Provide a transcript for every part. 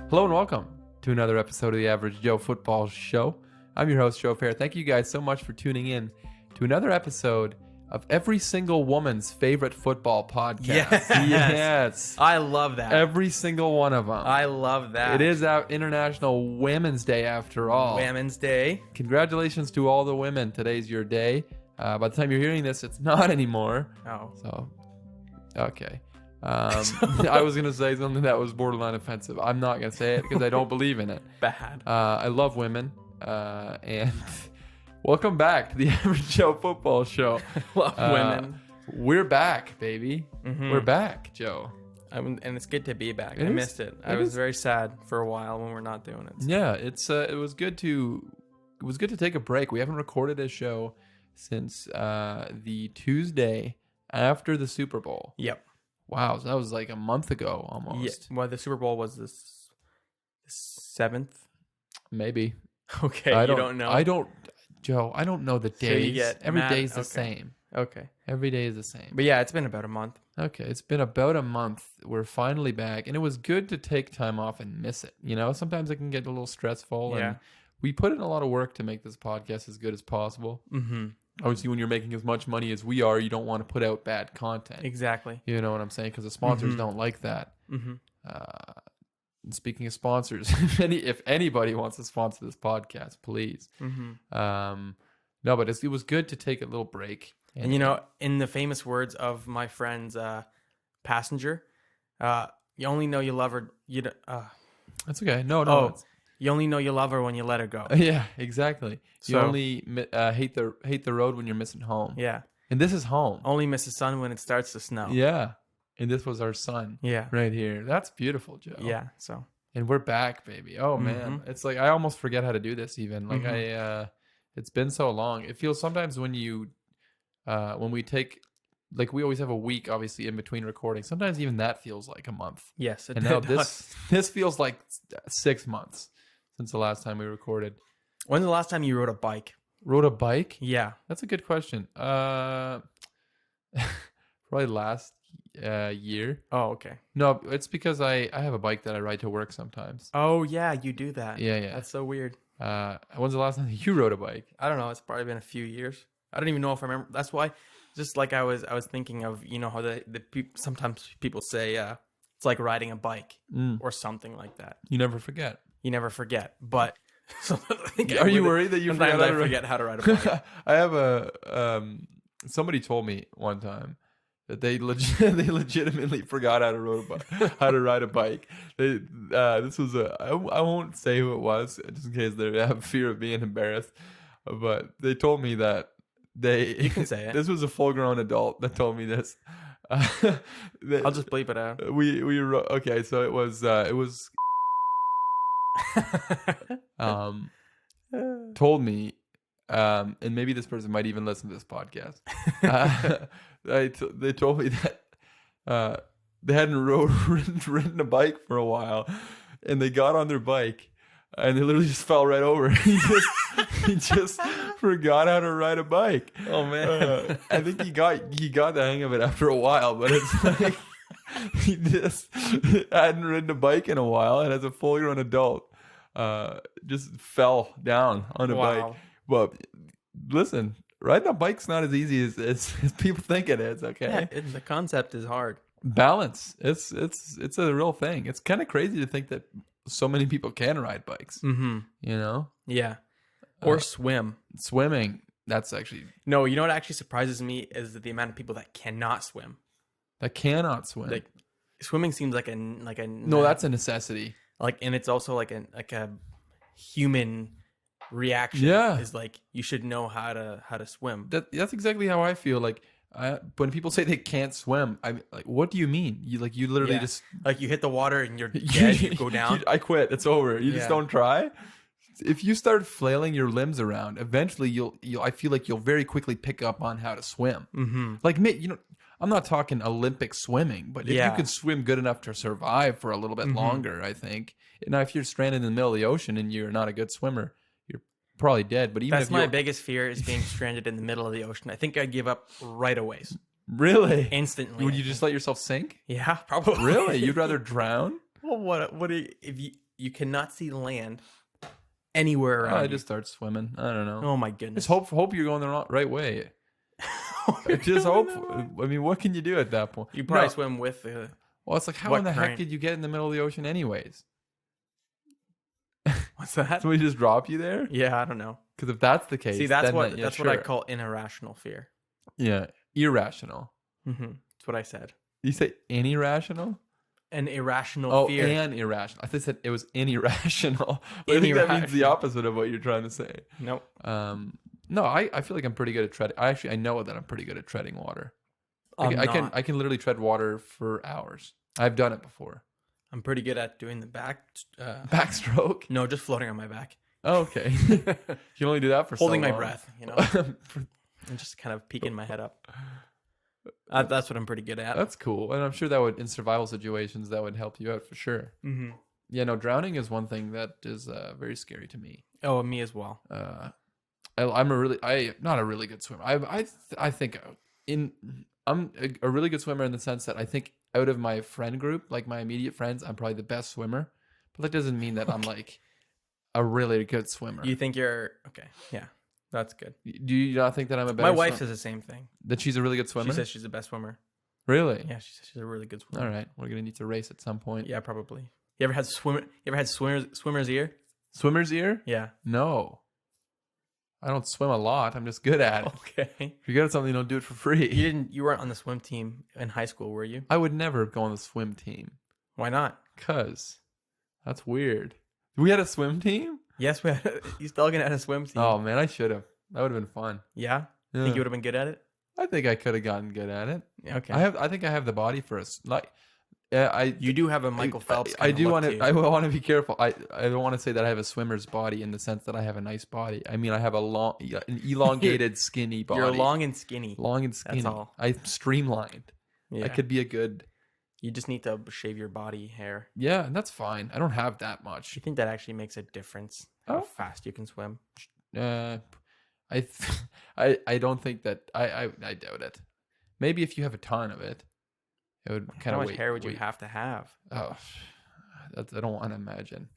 Hello and welcome to another episode of the Average Joe Football Show. I'm your host, Joe Fair. Thank you guys so much for tuning in to another episode of every single woman's favorite football podcast. Yes. I love that. Every single one of them. I love that. It is out International Women's Day after all. Women's Day. Congratulations to all the women. Today's your day. By the time you're hearing this, it's not anymore. Oh. So, okay. I was going to say something that was borderline offensive. I'm not going to say it because I don't believe in it. Bad. I love women. And welcome back to the Average Joe Football Show. Love women. We're back, baby. Mhm. We're back, Joe. And it's good to be back. It I is. missed it. I was very sad for a while when we're not doing it. Yeah, it was good to take a break. We haven't recorded a show since the Tuesday after the Super Bowl. Yep. Wow, so that was like a month ago almost. Yeah. Well, the Super Bowl was the 7th. Maybe. Okay, you don't know? Joe, I don't know the So you days. get Every mad- day's the okay. same. Okay. Every day is the same. But yeah, it's been about a month. Okay, it's been about a month. We're finally back, and it was good to take time off and miss it. You know, sometimes it can get a little stressful, Yeah. and we put in a lot of work to make this podcast as good as possible. Mm-hmm. Obviously, when you're making as much money as we are, you don't want to put out bad content. Exactly. You know what I'm saying? Because the sponsors Mhm. don't like that. Mm-hmm. And speaking of sponsors, if anybody wants to sponsor this podcast, please. Mm-hmm. No, but it was good to take a little break. And you know, in the famous words of my friend's passenger, you only know you love her. That's okay. No. Oh, you only know you love her when you let her go. Yeah, exactly. You So- only hate the road when you're missing home. Yeah. And this is home. Only miss the sun when it starts to snow. Yeah. And this was our son Yeah. right here. That's beautiful, Joe. Yeah. So. And we're back, baby. Oh man. It's like I almost forget how to do this even. Like it's been so long. It feels sometimes when we take, like, we always have a week obviously in between recording. Sometimes even that feels like a month. Yes. And now this feels like 6 months since the last time we recorded. When's the last time you rode a bike? Rode a bike? Yeah. That's a good question. Probably last year. Oh, okay. No, it's because I have a bike that I ride to work sometimes. Oh, yeah. You do that. Yeah. That's so weird. When's the last time you rode a bike? I don't know. It's probably been a few years. I don't even know if I remember. That's why. Just like I was thinking of, you know, how sometimes people say it's like riding a bike or something like that. You never forget. You never forget. But Are you worried that you sometimes I forget how to ride a bike? I have somebody told me one time that they legitimately forgot how to ride a bike. This was I won't say who it was just in case they have fear of being embarrassed, but they told me that You can say it. This was a full-grown adult that told me this. I'll just bleep it out. Okay, so it was told me, and maybe this person might even listen to this podcast. They told me that they hadn't ridden a bike for a while, and they got on their bike, and they literally just fell right over. He just forgot how to ride a bike. Oh man! I think he got the hang of it after a while, but it's like he just hadn't ridden a bike in a while, and as a full-grown adult, just fell down on a bike. But listen, riding a bike's not as easy as people think it is. Okay, Yeah, the concept is hard. Balance. It's a real thing. It's kind of crazy to think that so many people can ride bikes. Mm-hmm. You know? Yeah. Or swim. Swimming. That's actually No, you know what actually surprises me is the amount of people that cannot swim. that cannot swim. Like swimming seems like a no, that's a necessity. like, and it's also like a human reaction. Yeah. Is like you should know how to swim. That's exactly how I feel. Like when people say they can't swim, I'm like, what do you mean? You literally Yeah. just Like you hit the water and you're dead. You go down. I quit. It's over. You just Yeah. don't try. If you start flailing your limbs around, eventually I feel like you'll very quickly pick up on how to swim. Mm-hmm. Like me, you know, I'm not talking Olympic swimming, but if you could swim good enough to survive for a little bit longer, I think. Now, if you're stranded in the middle of the ocean and you're not a good swimmer, you're probably dead. But even That's if my biggest fear is being stranded in the middle of the ocean. I think I'd give up right away. Really? Instantly. Would you just let yourself sink? Yeah, probably. Really? You'd rather drown? Well, what if you you cannot see land anywhere around. I just start swimming. I don't know. Oh my goodness. Just hope you're going the right way. Just hope. I mean, what can you do at that point? You probably swim with the. Well, it's like, how in the heck did you get in the middle of the ocean anyways? What's that? Somebody just drop you there? Yeah, I don't know. Because if that's the case, see, that's what sure. I call irrational fear. Yeah, irrational. Mm-hmm. That's what I said. You say irrational? An irrational fear. Oh, an irrational. I thought you said it was irrational. I think that means the opposite of what you're trying to say. Nope. No, I feel like I'm pretty good at treading. I know that I'm pretty good at treading water. I can literally tread water for hours. I've done it before. I'm pretty good at doing the backstroke. No, just floating on my back. Oh, okay. You can only do that for holding so long. my breath, you know, and just kind of peeking my head up. That's what I'm pretty good at. That's cool, and I'm sure that would, in survival situations, that would help you out for sure. Mm-hmm. Yeah, no, drowning is one thing that is very scary to me. Oh, me as well. I'm not a really good swimmer. I think I'm a really good swimmer in the sense that I think out of my friend group, like my immediate friends, I'm probably the best swimmer. But that doesn't mean that I'm like a really good swimmer. You think you're okay? Yeah, that's good. Do you not think that I'm a better? My wife says the same thing. That she's a really good swimmer. She says she's the best swimmer. Really? Yeah, she says she's a really good swimmer. All right, we're gonna need to race at some point. Yeah, probably. You ever had swimmer's ear? Swimmer's ear? Yeah. No. I don't swim a lot. I'm just good at it. Okay. If you're good at something, you don't do it for free. You weren't on the swim team in high school, were you? I would never go on the swim team. Why not? Cause that's weird. We had a swim team? Yes, we had. You still gonna have a swim team? Oh man, I should have. That would have been fun. Yeah. Think you would have been good at it? I think I could have gotten good at it. Okay. I think I have the body for us. Like, you do have a Michael Phelps. I do want to. I want to be careful. I don't want to say that I have a swimmer's body in the sense that I have a nice body. I mean, I have an elongated, skinny body. You're long and skinny. Long and skinny. That's all. I'm streamlined. Yeah. I could be a good. You just need to shave your body hair. Yeah, and that's fine. I don't have that much. You think that actually makes a difference? How fast you can swim? I don't think that. I doubt it. Maybe if you have a ton of it. It would kind of. How much hair would you have to have? Oh, I don't want to imagine.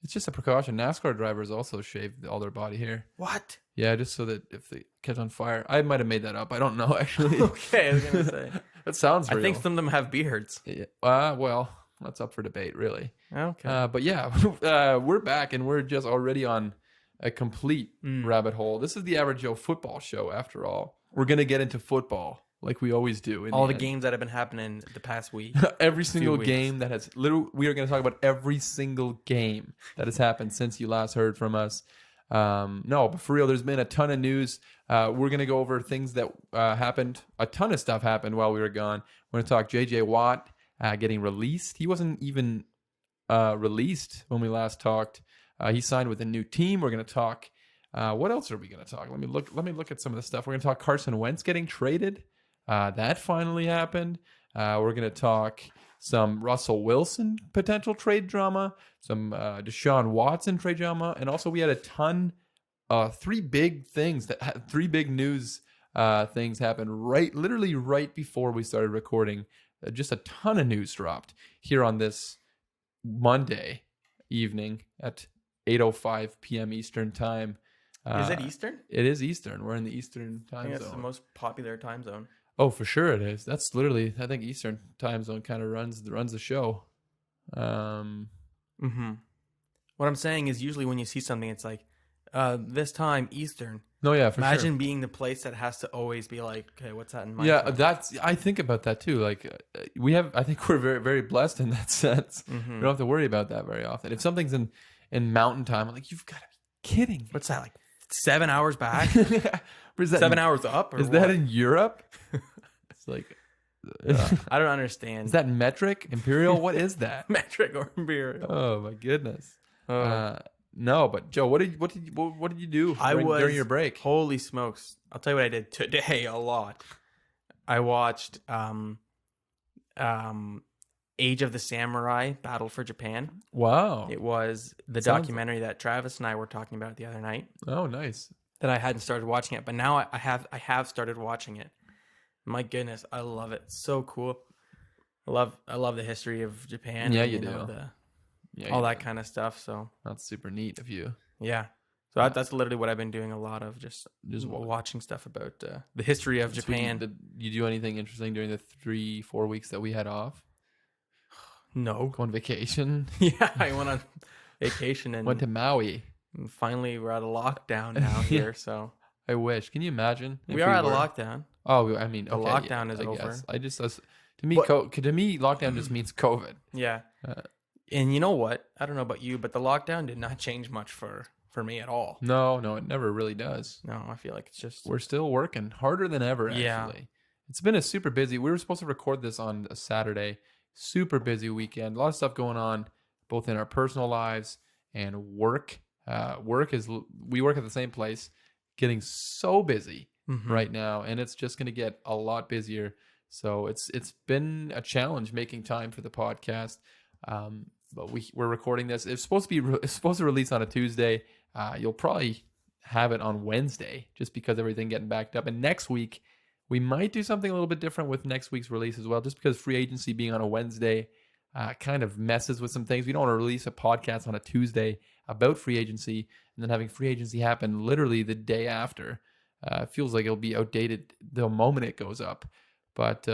It's just a precaution. NASCAR drivers also shave all their body hair. What? Yeah, just so that if they catch on fire. I might have made that up. I don't know actually. Okay, I was gonna say that sounds real. I think some of them have beards. Yeah. Well, that's up for debate, really. Okay. But yeah, we're back and we're just already on a complete rabbit hole. This is the Average Joe football show. After all, we're gonna get into football. Like we always do. All the games that have been happening the past week. Every single game that has we are going to talk about every single game that has happened since you last heard from us. No, but for real, there's been a ton of news. We're going to go over things that happened. A ton of stuff happened while we were gone. We're going to talk J.J. Watt getting released. He wasn't even released when we last talked. He signed with a new team. We're going to talk. What else are we going to talk? Let me look at some of the stuff. We're going to talk Carson Wentz getting traded. That finally happened. We're going to talk some Russell Wilson potential trade drama, some Deshaun Watson trade drama, and also we had a ton, three big news things happened literally right before we started recording. Just a ton of news dropped here on this Monday evening at 8:05 p.m. Eastern time. Is it Eastern? It is Eastern. We're in the Eastern time zone. That's the most popular time zone. Oh, for sure it is. That's literally, I think Eastern time zone kind of runs the show. What I'm saying is usually when you see something, it's like this time Eastern. No, yeah, for sure. Imagine being the place that has to always be like, okay, what's that in my time? I think about that too. Like I think we're very, very blessed in that sense. We don't have to worry about that very often. If something's in mountain time, I'm like, you've got to be kidding me. What's that, like 7 hours back? 7 hours up? Or is that in Europe? It's like I don't understand. Is that metric, imperial? What is that? Metric or imperial? Oh my goodness. No, but Joe, what did you do during your break? Holy smokes! I'll tell you what I did today a lot. I watched Age of the Samurai: Battle for Japan. Wow! It was the documentary that Travis and I were talking about the other night. Oh, nice. That I hadn't started watching it, but now I have started watching it. My goodness, I love it. It's so cool. I love the history of Japan. Yeah, and, you do. all that kind of stuff. So that's super neat of you. Yeah. So that's literally what I've been doing a lot of, just watching stuff about the history of Japan. Did you do anything interesting during the 3-4 weeks that we had off? No. Go on vacation? Yeah, I went on vacation and went to Maui. And finally, we're out of lockdown now here. So I wish. Can you imagine? We are out of lockdown. Oh, I mean, the lockdown is over. Guess. To me, lockdown just means COVID. Yeah. And you know what? I don't know about you, but the lockdown did not change much for me at all. No, it never really does. No, I feel like it's just... We're still working harder than ever, actually. Yeah. It's been a super busy... We were supposed to record this on a Saturday. Super busy weekend. A lot of stuff going on, both in our personal lives and work. We work at the same place, getting so busy right now, and it's just going to get a lot busier. So it's been a challenge making time for the podcast. But we're recording this. It's supposed to release on a Tuesday. You'll probably have it on Wednesday, just because everything getting backed up. And next week, we might do something a little bit different with next week's release as well, just because free agency being on a Wednesday kind of messes with some things. We don't want to release a podcast on a Tuesday about free agency and then having free agency happen literally the day after. It feels like it'll be outdated the moment it goes up. But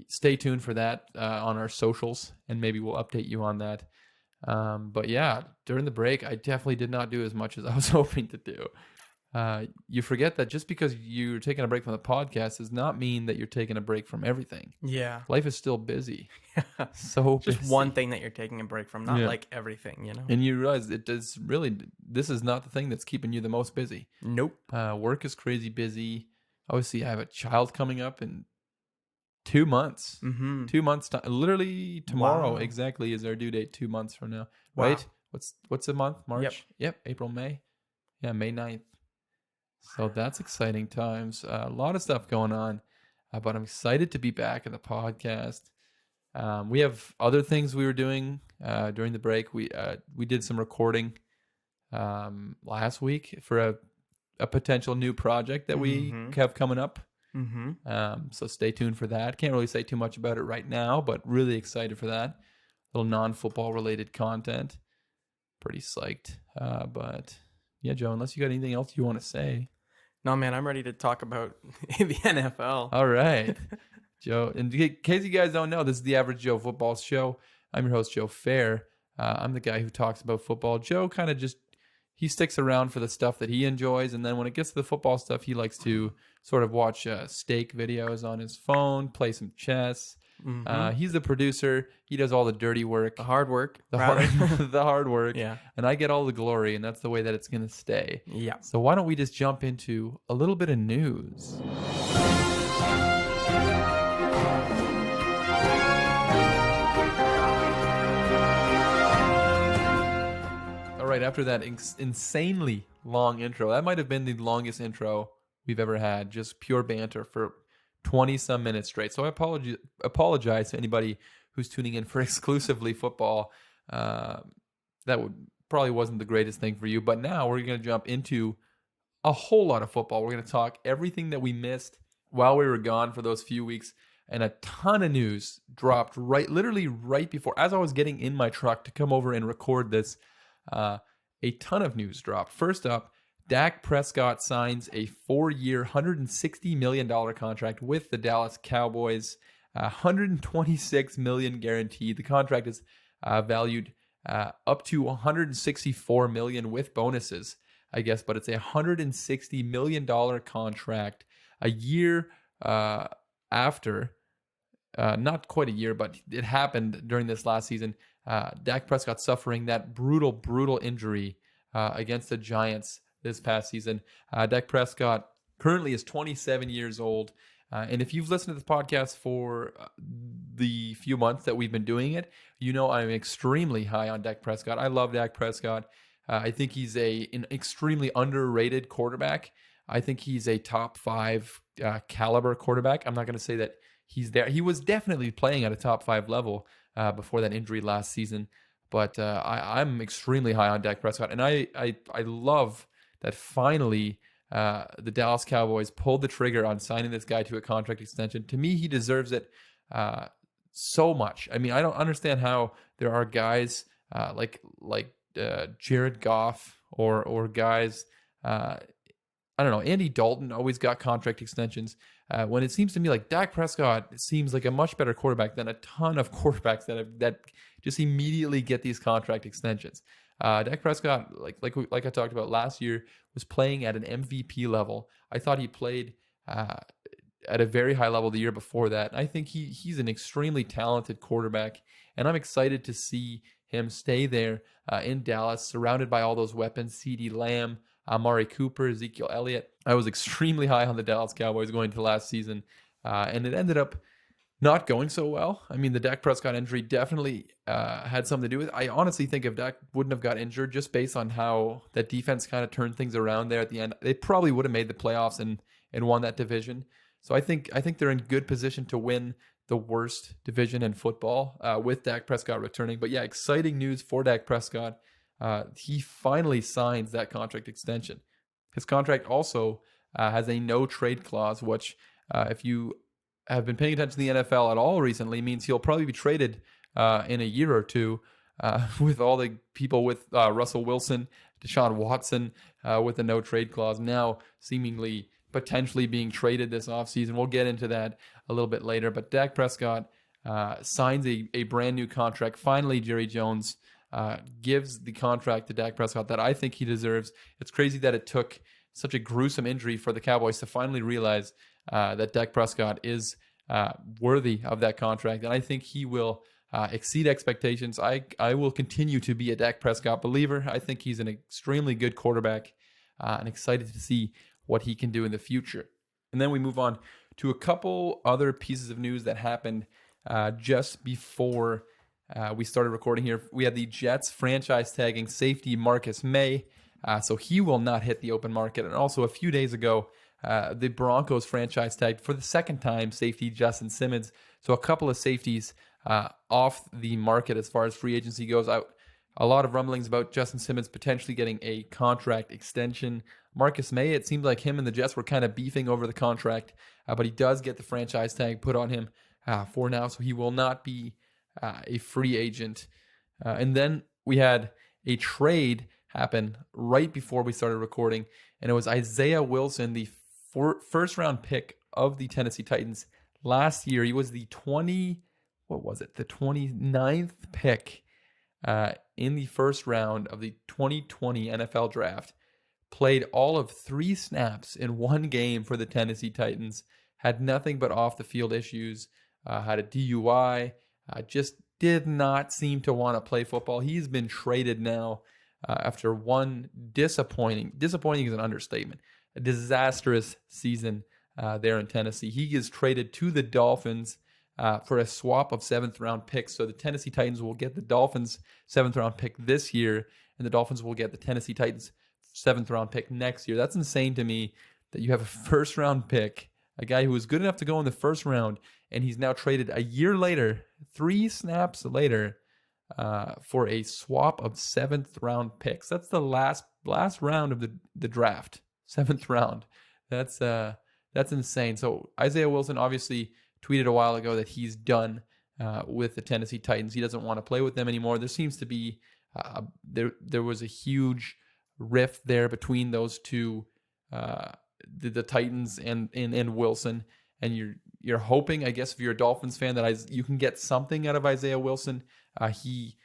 stay tuned for that on our socials, and maybe we'll update you on that. But yeah, during the break, I definitely did not do as much as I was hoping to do. You forget that just because you're taking a break from the podcast does not mean that you're taking a break from everything. Yeah. Life is still busy. So just busy. One thing that you're taking a break from, not like everything, you know? And you realize this is not the thing that's keeping you the most busy. Nope. Work is crazy busy. Obviously, I have a child coming up in 2 months. 2 months time. Literally tomorrow exactly is our due date. 2 months from now. Wow. Right? What's the month? March? Yep. April, May. Yeah, May 9th. So that's exciting times. A lot of stuff going on. But I'm excited to be back in the podcast. We have other things we were doing during the break. We did some recording last week for a potential new project that we have coming up. So stay tuned for that. Can't really say too much about it right now, but really excited for that. Little non-football related content. Pretty psyched. But yeah, Joe, unless you got anything else you want to say. No, man, I'm ready to talk about the NFL. All right. Joe, in case you guys don't know, this is the Average Joe Football Show. I'm your host, Joe Fair. I'm the guy who talks about football. Joe kind of he sticks around for the stuff that he enjoys, and then when it gets to the football stuff, he likes to sort of watch steak videos on his phone, play some chess. He's the producer. He does all the dirty work. The hard work. The hard work. Yeah. And I get all the glory, and that's the way that it's going to stay. Yeah. So why don't we just jump into a little bit of news? All right, after that insanely long intro, that might have been the longest intro we've ever had, just pure banter for 20-some minutes straight. So I apologize to anybody who's tuning in for exclusively football. That probably wasn't the greatest thing for you. But now we're going to jump into a whole lot of football. We're going to talk everything that we missed while we were gone for those few weeks. And a ton of news dropped literally right before, as I was getting in my truck to come over and record this. A ton of news dropped. First up, Dak Prescott signs a 4-year, $160 million contract with the Dallas Cowboys. $126 million guaranteed. The contract is valued up to $164 million with bonuses, I guess, but it's a $160 million contract a year after, not quite a year, but it happened during this last season. Dak Prescott suffering that brutal injury against the Giants this past season. Dak Prescott currently is 27 years old. And if you've listened to this podcast for the few months that we've been doing it, you know I'm extremely high on Dak Prescott. I love Dak Prescott. I think he's an extremely underrated quarterback. I think he's a top 5 caliber quarterback. I'm not going to say that he's there. He was definitely playing at a top 5 level before that injury last season. But I'm extremely high on Dak Prescott. And I love that finally the Dallas Cowboys pulled the trigger on signing this guy to a contract extension. To me, he deserves it so much. I mean, I don't understand how there are guys Jared Goff or guys. I don't know. Andy Dalton always got contract extensions. When it seems to me like Dak Prescott seems like a much better quarterback than a ton of quarterbacks that just immediately get these contract extensions. Dak Prescott, like I talked about last year, was playing at an MVP level. I thought he played at a very high level the year before that. I think he's an extremely talented quarterback, and I'm excited to see him stay there in Dallas, surrounded by all those weapons: CeeDee Lamb, Amari Cooper, Ezekiel Elliott. I was extremely high on the Dallas Cowboys going into last season, and it ended up not going so well. I mean, the Dak Prescott injury definitely had something to do with it. I honestly think if Dak wouldn't have got injured, just based on how that defense kind of turned things around there at the end, they probably would have made the playoffs and won that division. So I think they're in good position to win the worst division in football with Dak Prescott returning. But yeah, exciting news for Dak Prescott. He finally signs that contract extension. His contract also has a no trade clause, which if you have been paying attention to the NFL at all recently, means he'll probably be traded in a year or two with all the people with Russell Wilson, Deshaun Watson with a no trade clause now seemingly potentially being traded this offseason. We'll get into that a little bit later. But Dak Prescott signs a brand new contract. Finally, Jerry Jones gives the contract to Dak Prescott that I think he deserves. It's crazy that it took such a gruesome injury for the Cowboys to finally realize that Dak Prescott is worthy of that contract. And I think he will exceed expectations. I will continue to be a Dak Prescott believer. I think he's an extremely good quarterback and excited to see what he can do in the future. And then we move on to a couple other pieces of news that happened just before we started recording here. We had the Jets franchise tagging safety Marcus May, so he will not hit the open market. And also a few days ago, the Broncos franchise tagged for the second time safety Justin Simmons. So a couple of safeties off the market as far as free agency goes. A lot of rumblings about Justin Simmons potentially getting a contract extension. Marcus May, it seemed like him and the Jets were kind of beefing over the contract, but he does get the franchise tag put on him for now, so he will not be a free agent. And then we had a trade happen right before we started recording, and it was Isaiah Wilson, the first round pick of the Tennessee Titans last year. He was the 29th pick in the first round of the 2020 NFL draft. Played all of 3 snaps in one game for the Tennessee Titans. Had nothing but off the field issues. Had a DUI. Just did not seem to want to play football. He's been traded now after one disappointing is an understatement, a disastrous season there in Tennessee. He is traded to the Dolphins for a swap of 7th round picks. So the Tennessee Titans will get the Dolphins 7th round pick this year, and the Dolphins will get the Tennessee Titans 7th round pick next year. That's insane to me that you have a first round pick, a guy who was good enough to go in the first round, and he's now traded a year later, 3 snaps later, for a swap of 7th round picks. That's the last round of the draft, 7th round. That's insane. So Isaiah Wilson obviously tweeted a while ago that he's done with the Tennessee Titans. He doesn't want to play with them anymore. There seems to be there was a huge rift there between those two, the Titans and Wilson. And you're hoping, I guess, if you're a Dolphins fan, that you can get something out of Isaiah Wilson. He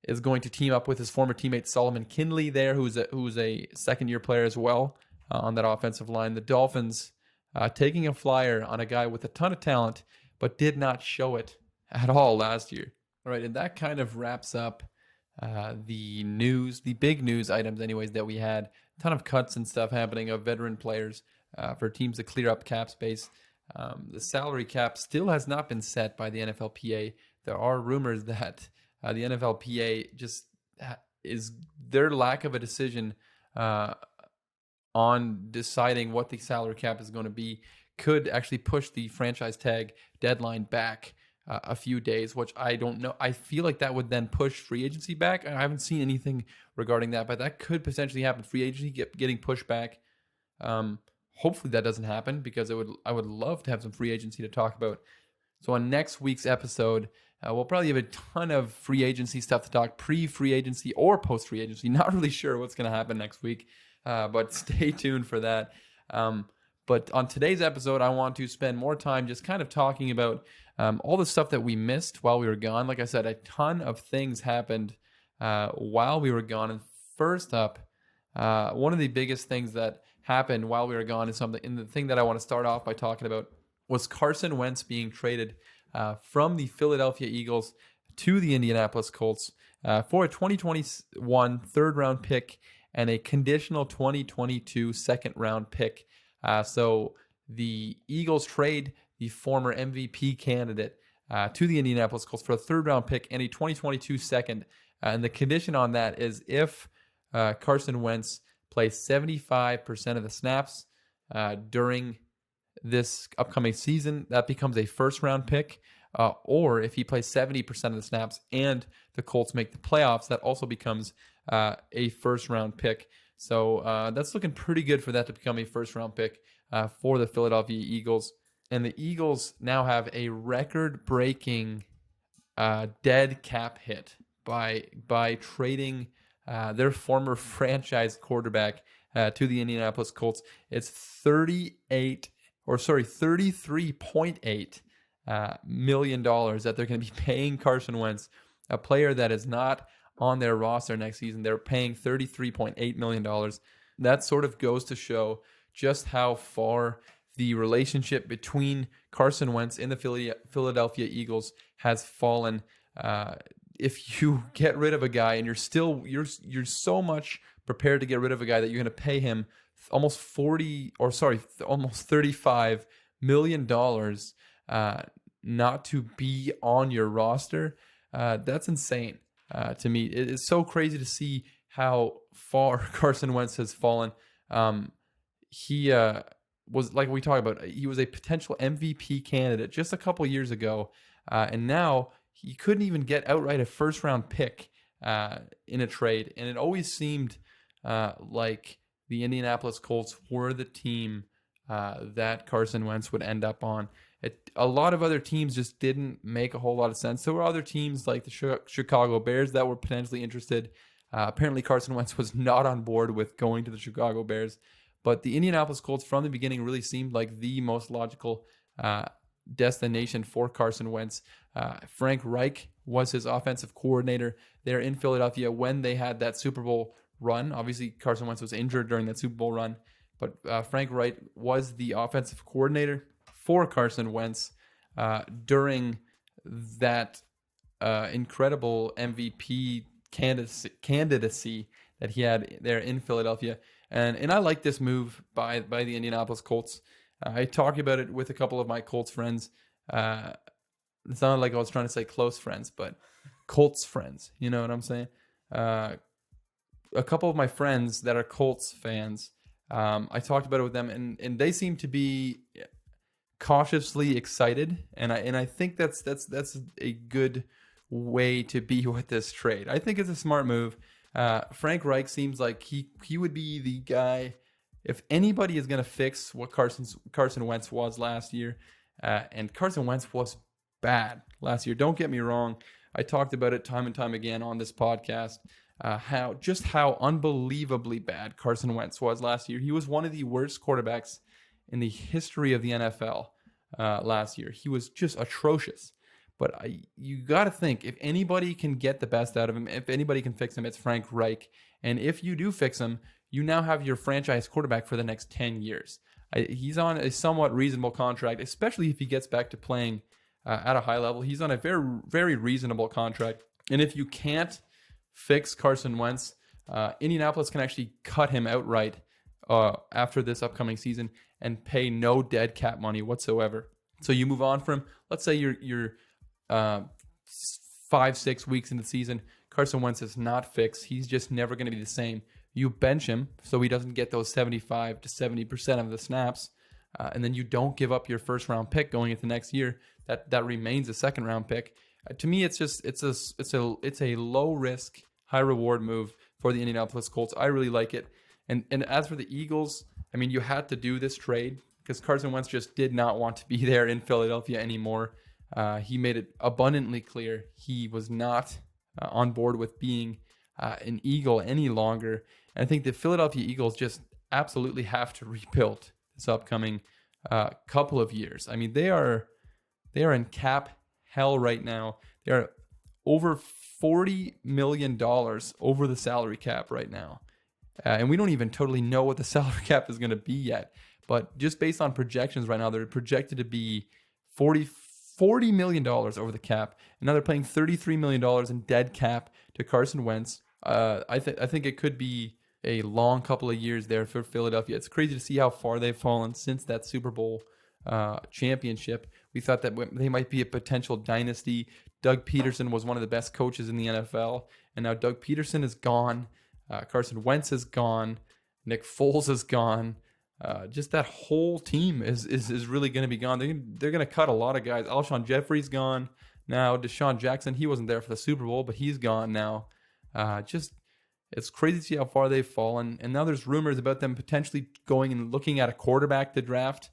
is going to team up with his former teammate Solomon Kindley there, who's a second-year player as well on that offensive line. The Dolphins taking a flyer on a guy with a ton of talent, but did not show it at all last year. All right, and that kind of wraps up the big news items anyways that we had. A ton of cuts and stuff happening of veteran players for teams to clear up cap space. The salary cap still has not been set by the NFLPA. There are rumors that the NFLPA just is their lack of a decision on deciding what the salary cap is going to be could actually push the franchise tag deadline back a few days, which I don't know. I feel like that would then push free agency back. I haven't seen anything regarding that, but that could potentially happen. Free agency getting pushed back. Hopefully that doesn't happen, because I would love to have some free agency to talk about. So on next week's episode, We'll probably have a ton of free agency stuff to talk, pre-free agency or post-free agency. Not really sure what's going to happen next week, but stay tuned for that. But on today's episode, I want to spend more time just kind of talking about all the stuff that we missed while we were gone. Like I said, a ton of things happened while we were gone. And first up, one of the biggest things that happened while we were gone is something, and the thing that I want to start off by talking about was Carson Wentz being traded from the Philadelphia Eagles to the Indianapolis Colts for a 2021 third-round pick and a conditional 2022 second-round pick. So the Eagles trade the former MVP candidate to the Indianapolis Colts for a third-round pick and a 2022 second. And the condition on that is if Carson Wentz plays 75% of the snaps during this upcoming season, that becomes a first-round pick. Or if he plays 70% of the snaps and the Colts make the playoffs, that also becomes a first-round pick. So that's looking pretty good for that to become a first-round pick for the Philadelphia Eagles. And the Eagles now have a record-breaking dead cap hit by trading their former franchise quarterback to the Indianapolis Colts. It's $33.8 million that they're going to be paying Carson Wentz, a player that is not on their roster next season. They're paying $33.8 million. That sort of goes to show just how far the relationship between Carson Wentz and the Philadelphia Eagles has fallen. If you get rid of a guy and you're so much prepared to get rid of a guy that you're going to pay him almost $35 million not to be on your roster, that's insane to me. It is so crazy to see how far Carson Wentz has fallen. He was, like we talked about, he was a potential MVP candidate just a couple years ago, and now he couldn't even get outright a first-round pick in a trade. And it always seemed like the Indianapolis Colts were the team that Carson Wentz would end up on. A lot of other teams just didn't make a whole lot of sense. There were other teams like the Chicago Bears that were potentially interested. Apparently Carson Wentz was not on board with going to the Chicago Bears. But the Indianapolis Colts from the beginning really seemed like the most logical destination for Carson Wentz. Frank Reich was his offensive coordinator there in Philadelphia when they had that Super Bowl run. Obviously, Carson Wentz was injured during that Super Bowl run. But Frank Reich was the offensive coordinator for Carson Wentz during that incredible MVP candidacy that he had there in Philadelphia. And I like this move by the Indianapolis Colts. I talked about it with a couple of my Colts friends. It sounded like I was trying to say close friends, but Colts friends. You know what I'm saying? A couple of my friends that are Colts fans, I talked about it with them, and they seem to be cautiously excited, and I think that's a good way to be with this trade. I think it's a smart move. Frank Reich seems like he would be the guy. If anybody is going to fix what Carson Wentz was last year, and Carson Wentz was bad last year. Don't get me wrong. I talked about it time and time again on this podcast, how unbelievably bad Carson Wentz was last year. He was one of the worst quarterbacks in the history of the NFL last year. He was just atrocious. But you got to think, if anybody can get the best out of him, if anybody can fix him, it's Frank Reich. And if you do fix him, you now have your franchise quarterback for the next 10 years. He's on a somewhat reasonable contract, especially if he gets back to playing at a high level. He's on a very, very reasonable contract. And if you can't fix Carson Wentz, Indianapolis can actually cut him outright after this upcoming season and pay no dead cap money whatsoever. So you move on from, let's say you're 5-6 weeks into the season, Carson Wentz is not fixed. He's just never going to be the same. You bench him so he doesn't get those 75 to 70% of the snaps, and then you don't give up your first round pick going into next year. That remains a second round pick. To me, it's a low risk, high reward move for the Indianapolis Colts. I really like it. And as for the Eagles, I mean, you had to do this trade because Carson Wentz just did not want to be there in Philadelphia anymore. he made it abundantly clear he was not on board with being an Eagle any longer. And I think the Philadelphia Eagles just absolutely have to rebuild this upcoming couple of years. I mean, they are in cap hell right now. They are over $40 million over the salary cap right now. And we don't even totally know what the salary cap is going to be yet. But just based on projections right now, they're projected to be $40 million over the cap. And now they're paying $33 million in dead cap to Carson Wentz. I think it could be a long couple of years there for Philadelphia. It's crazy to see how far they've fallen since that Super Bowl championship. We thought that they might be a potential dynasty. Doug Peterson was one of the best coaches in the NFL, and now Doug Peterson is gone. Carson Wentz is gone. Nick Foles is gone. Just that whole team is really going to be gone. They're going to cut a lot of guys. Alshon Jeffrey's gone now. Deshaun Jackson, he wasn't there for the Super Bowl, but he's gone now. It's crazy to see how far they've fallen. And now there's rumors about them potentially going and looking at a quarterback to draft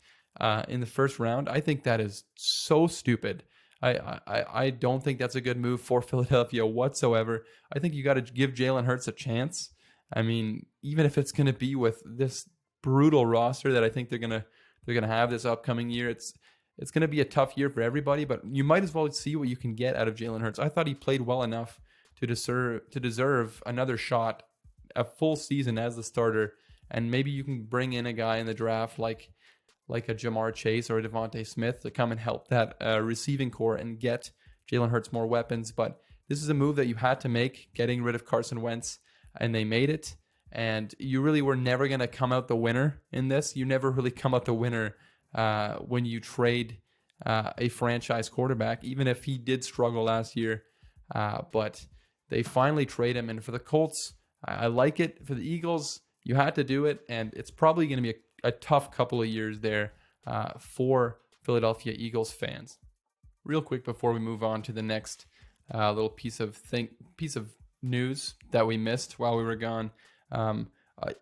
in the first round. I think that is so stupid. I don't think that's a good move for Philadelphia whatsoever. I think you got to give Jalen Hurts a chance. I mean, even if it's going to be with this brutal roster that I think they're gonna have this upcoming year, it's going to be a tough year for everybody. But you might as well see what you can get out of Jalen Hurts. I thought he played well enough to deserve another shot, a full season as the starter, and maybe you can bring in a guy in the draft like a Jamar Chase or a Devontae Smith to come and help that receiving core and get Jalen Hurts more weapons. But this is a move that you had to make, getting rid of Carson Wentz, and they made it. And you really were never going to come out the winner in this. You never really come out the winner when you trade a franchise quarterback, even if he did struggle last year. But they finally trade him. And for the Colts, I like it. For the Eagles, you had to do it. And it's probably going to be a tough couple of years there for Philadelphia Eagles fans. Real quick before we move on to the next little piece of news that we missed while we were gone, a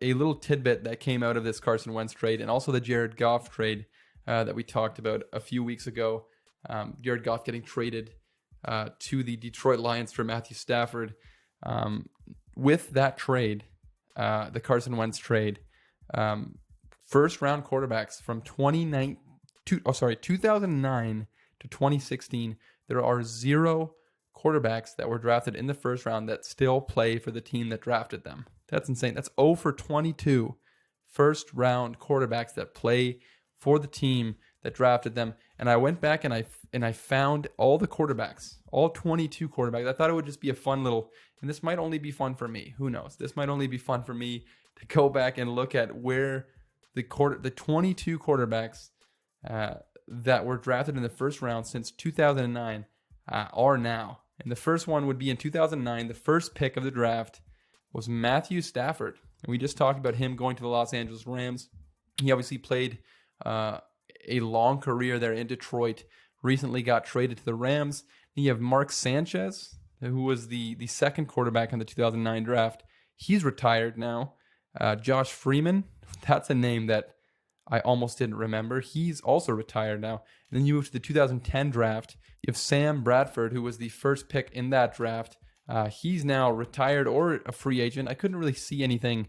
little tidbit that came out of this Carson Wentz trade and also the Jared Goff trade that we talked about a few weeks ago. Jared Goff getting traded to the Detroit Lions for Matthew Stafford. With that trade, the Carson Wentz trade, first round quarterbacks from 2009 to 2016, there are 0 quarterbacks that were drafted in the first round that still play for the team that drafted them. That's insane. That's 0 for 22 first round quarterbacks that play for the team that drafted them. And I went back and I found all the quarterbacks, all 22 quarterbacks. I thought it would just be a fun little, and this might only be fun for me. Who knows? This might only be fun for me to go back and look at where the 22 quarterbacks that were drafted in the first round since 2009 are now. And the first one would be in 2009. The first pick of the draft was Matthew Stafford. And we just talked about him going to the Los Angeles Rams. He obviously played a long career there in Detroit. Recently got traded to the Rams. Then you have Mark Sanchez, who was the second quarterback in the 2009 draft. He's retired now. Josh Freeman, that's a name that I almost didn't remember. He's also retired now. And then you move to the 2010 draft. You have Sam Bradford, who was the first pick in that draft. He's now retired or a free agent. I couldn't really see anything.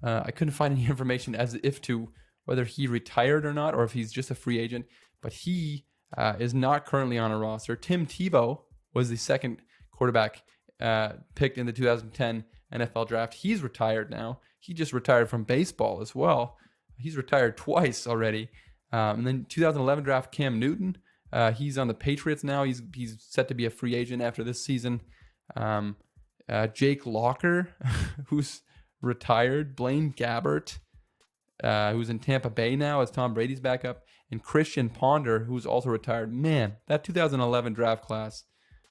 I couldn't find any information as if to whether he retired or not, or if he's just a free agent. But he is not currently on a roster. Tim Tebow was the second quarterback picked in the 2010 NFL draft. He's retired now. He just retired from baseball as well. He's retired twice already. And then 2011 draft, Cam Newton. He's on the Patriots now. He's set to be a free agent after this season. Jake Locker, who's retired. Blaine Gabbert, who's in Tampa Bay now as Tom Brady's backup. And Christian Ponder, who's also retired. Man, that 2011 draft class,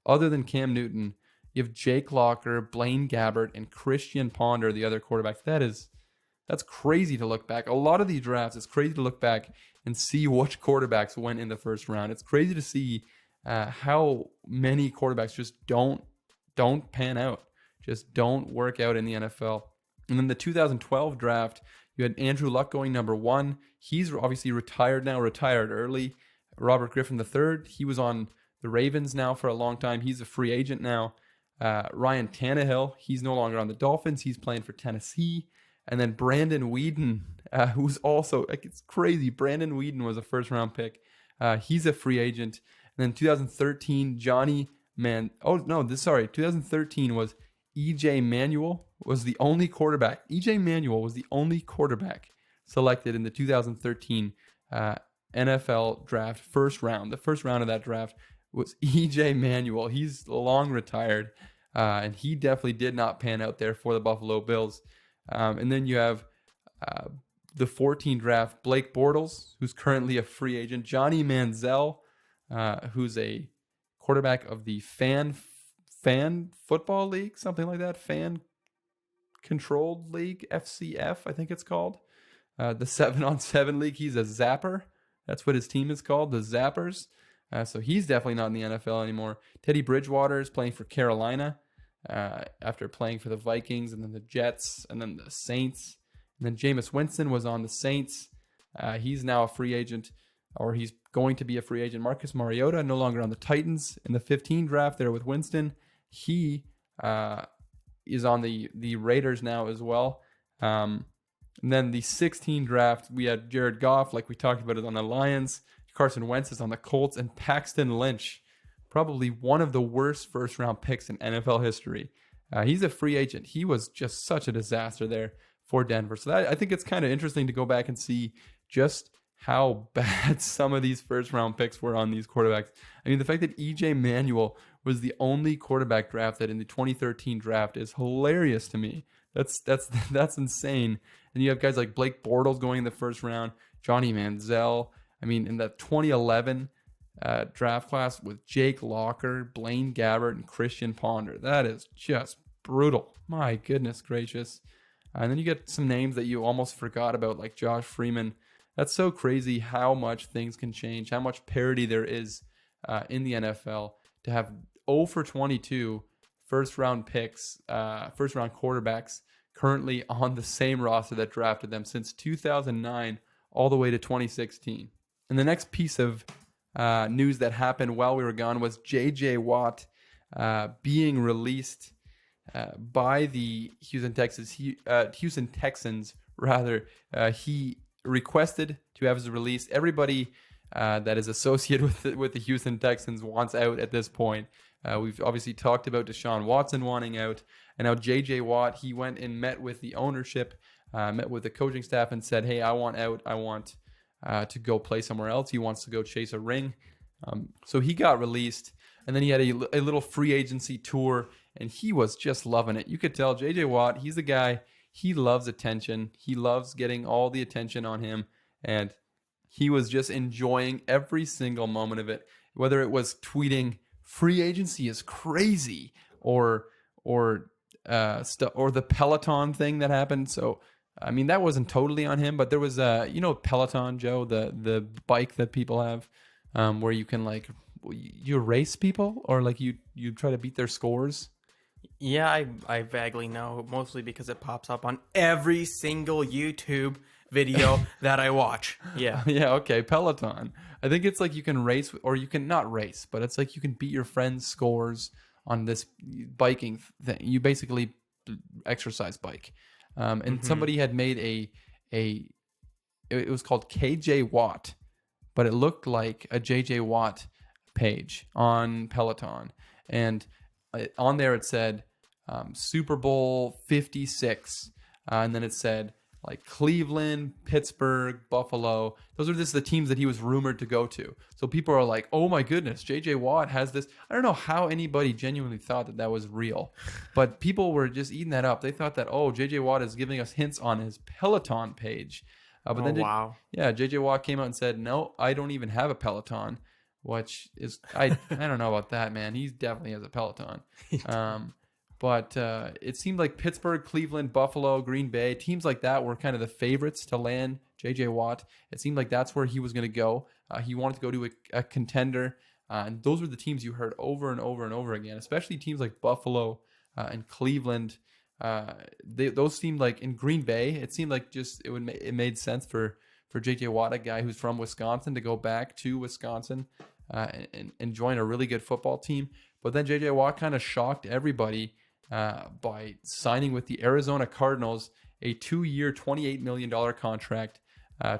other than Cam Newton, you have Jake Locker, Blaine Gabbert, and Christian Ponder, the other quarterbacks. That's crazy to look back. A lot of these drafts, it's crazy to look back and see which quarterbacks went in the first round. It's crazy to see how many quarterbacks just don't pan out, just don't work out in the NFL. And then the 2012 draft, you had Andrew Luck going number 1. He's obviously retired now, retired early. Robert Griffin III, he was on the Ravens now for a long time. He's a free agent now. Ryan Tannehill, he's no longer on the Dolphins. He's playing for Tennessee. And then Brandon Weeden, who's also, like, it's crazy. Brandon Weeden was a first-round pick. He's a free agent. And then 2013, 2013 was E.J. Manuel was the only quarterback. E.J. Manuel was the only quarterback selected in the 2013 NFL draft first round. The first round of that draft was E.J. Manuel. He's long retired, and he definitely did not pan out there for the Buffalo Bills. And then you have the 14 draft, Blake Bortles, who's currently a free agent. Johnny Manziel, who's a quarterback of the fan football league, something like that, fan controlled league, FCF, I think it's called. The 7-on-7 league. He's a zapper. That's what his team is called, the Zappers. So he's definitely not in the NFL anymore. Teddy Bridgewater is playing for Carolina after playing for the Vikings and then the Jets and then the Saints. And then Jameis Winston was on the Saints. He's now a free agent, or he's going to be a free agent. Marcus Mariota, no longer on the Titans. In the 15 draft there with Winston, he is on the Raiders now as well. And then the 16 draft, we had Jared Goff, like we talked about, it on the Lions. Carson Wentz is on the Colts, and Paxton Lynch, probably one of the worst first-round picks in NFL history. He's a free agent. He was just such a disaster there for Denver. So I think it's kind of interesting to go back and see just how bad some of these first-round picks were on these quarterbacks. I mean, the fact that E.J. Manuel was the only quarterback drafted in the 2013 draft is hilarious to me. That's insane. And you have guys like Blake Bortles going in the first round, Johnny Manziel. I mean, in the 2011 draft class with Jake Locker, Blaine Gabbert, and Christian Ponder. That is just brutal. My goodness gracious. And then you get some names that you almost forgot about, like Josh Freeman. That's so crazy how much things can change, how much parity there is in the NFL to have 0 for 22 first-round picks, first-round quarterbacks currently on the same roster that drafted them since 2009 all the way to 2016. And the next piece of news that happened while we were gone was J.J. Watt being released by the Houston Texans. He requested to have his release. Everybody that is associated with the Houston Texans wants out at this point. We've obviously talked about Deshaun Watson wanting out, and now J.J. Watt, he went and met with the ownership, met with the coaching staff and said, hey, I want out. I want to go play somewhere else. He wants to go chase a ring. So he got released, and then he had a little free agency tour, and he was just loving it. You could tell J.J. Watt, he's the guy, he loves attention. He loves getting all the attention on him, and he was just enjoying every single moment of it, whether it was tweeting, free agency is crazy, or the Peloton thing that happened. So, I mean, that wasn't totally on him, but there was Peloton, Joe, the bike that people have, where you can you race people, or you try to beat their scores. Yeah, I vaguely know, mostly because it pops up on every single YouTube video that I watch. Yeah. Yeah, okay, Peloton. I think it's you can race, or you can not race, but it's you can beat your friends' scores on this biking thing. You basically exercise bike. And somebody had made it was called KJ Watt, but it looked like a JJ Watt page on Peloton. And on there it said Super Bowl 56. And then it said Cleveland, Pittsburgh, Buffalo. Those are just the teams that he was rumored to go to. So people are like, oh my goodness, JJ Watt has this. I don't know how anybody genuinely thought that was real, but people were just eating that up. They thought that, JJ Watt is giving us hints on his Peloton page. Wow. JJ Watt came out and said, no, I don't even have a Peloton, which is, I don't know about that, man. He definitely has a Peloton. But it seemed like Pittsburgh, Cleveland, Buffalo, Green Bay, teams like that were kind of the favorites to land J.J. Watt. It seemed like that's where he was going to go. He wanted to go to a contender. And those were the teams you heard over and over and over again, especially teams like Buffalo and Cleveland. Those seemed like in Green Bay, it seemed like it made sense for J.J. Watt, a guy who's from Wisconsin, to go back to Wisconsin. and join a really good football team. But then J.J. Watt kind of shocked everybody by signing with the Arizona Cardinals a 2-year, $28 million contract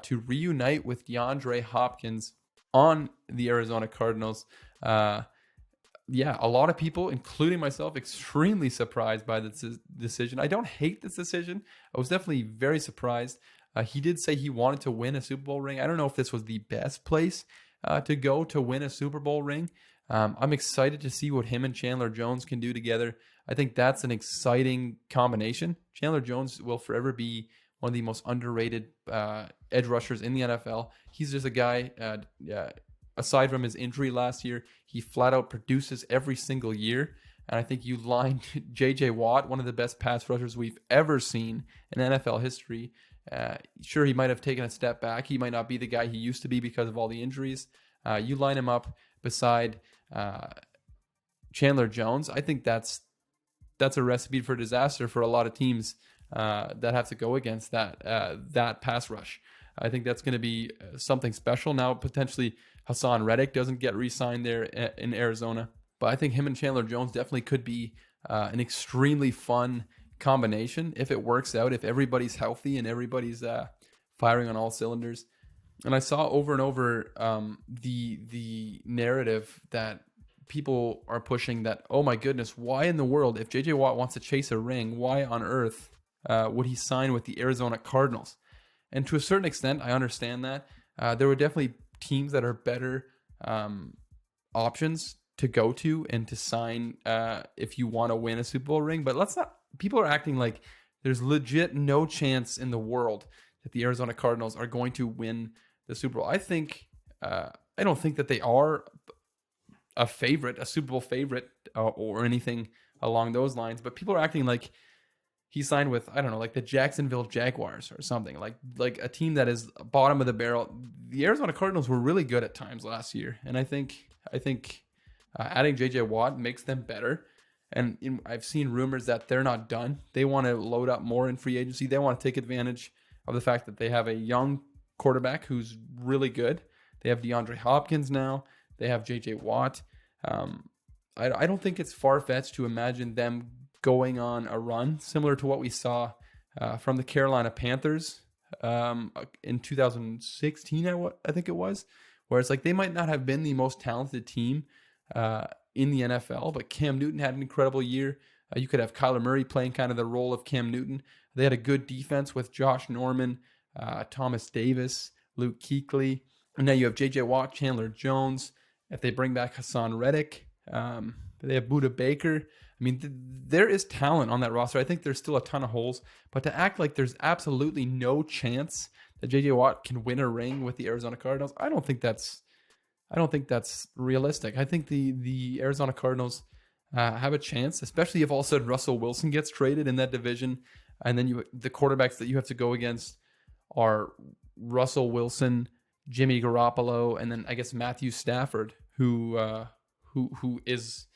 to reunite with DeAndre Hopkins on the Arizona Cardinals. A lot of people, including myself, extremely surprised by this decision. I don't hate this decision. I was definitely very surprised. He did say he wanted to win a Super Bowl ring. I don't know if this was the best place to go to win a Super Bowl ring. I'm excited to see what him and Chandler Jones can do together. I think that's an exciting combination. Chandler Jones will forever be one of the most underrated edge rushers in the NFL. He's just a guy, aside from his injury last year, he flat out produces every single year. And I think you line J.J. Watt, one of the best pass rushers we've ever seen in NFL history. Sure, he might have taken a step back. He might not be the guy he used to be because of all the injuries. You line him up beside Chandler Jones. I think that's a recipe for disaster for a lot of teams that have to go against that pass rush. I think that's going to be something special. Now, potentially, Hassan Reddick doesn't get re-signed there in Arizona. But I think him and Chandler Jones definitely could be an extremely fun combination if it works out, if everybody's healthy and everybody's firing on all cylinders. And I saw over and over the narrative that people are pushing that, oh my goodness, why in the world, if J.J. Watt wants to chase a ring, why on earth would he sign with the Arizona Cardinals? And to a certain extent, I understand that. There were definitely teams that are better options to go to and to sign if you want to win a Super Bowl ring. But people are acting like there's legit no chance in the world that the Arizona Cardinals are going to win the Super Bowl. I don't think that they are a Super Bowl favorite or anything along those lines, but people are acting like he signed with, I don't know, like the Jacksonville Jaguars or something, like a team that is bottom of the barrel. The Arizona Cardinals were really good at times last year, and I think adding J.J. Watt makes them better. And I've seen rumors that they're not done. They want to load up more in free agency. They want to take advantage of the fact that they have a young quarterback who's really good. They have DeAndre Hopkins now. They have J.J. Watt. I don't think it's far-fetched to imagine them going on a run similar to what we saw from the Carolina Panthers in 2016, I think it was, where it's like they might not have been the most talented team in the NFL, but Cam Newton had an incredible year. You could have Kyler Murray playing kind of the role of Cam Newton. They had a good defense with Josh Norman, Thomas Davis, Luke Kuechly. And now you have J.J. Watt, Chandler Jones. If they bring back Hassan Reddick, they have Budda Baker. I mean, there is talent on that roster. I think there's still a ton of holes, but to act like there's absolutely no chance that J.J. Watt can win a ring with the Arizona Cardinals, I don't think that's realistic. I think the Arizona Cardinals have a chance, especially if all of a sudden Russell Wilson gets traded in that division, and then the quarterbacks that you have to go against are Russell Wilson, Jimmy Garoppolo, and then I guess Matthew Stafford, who is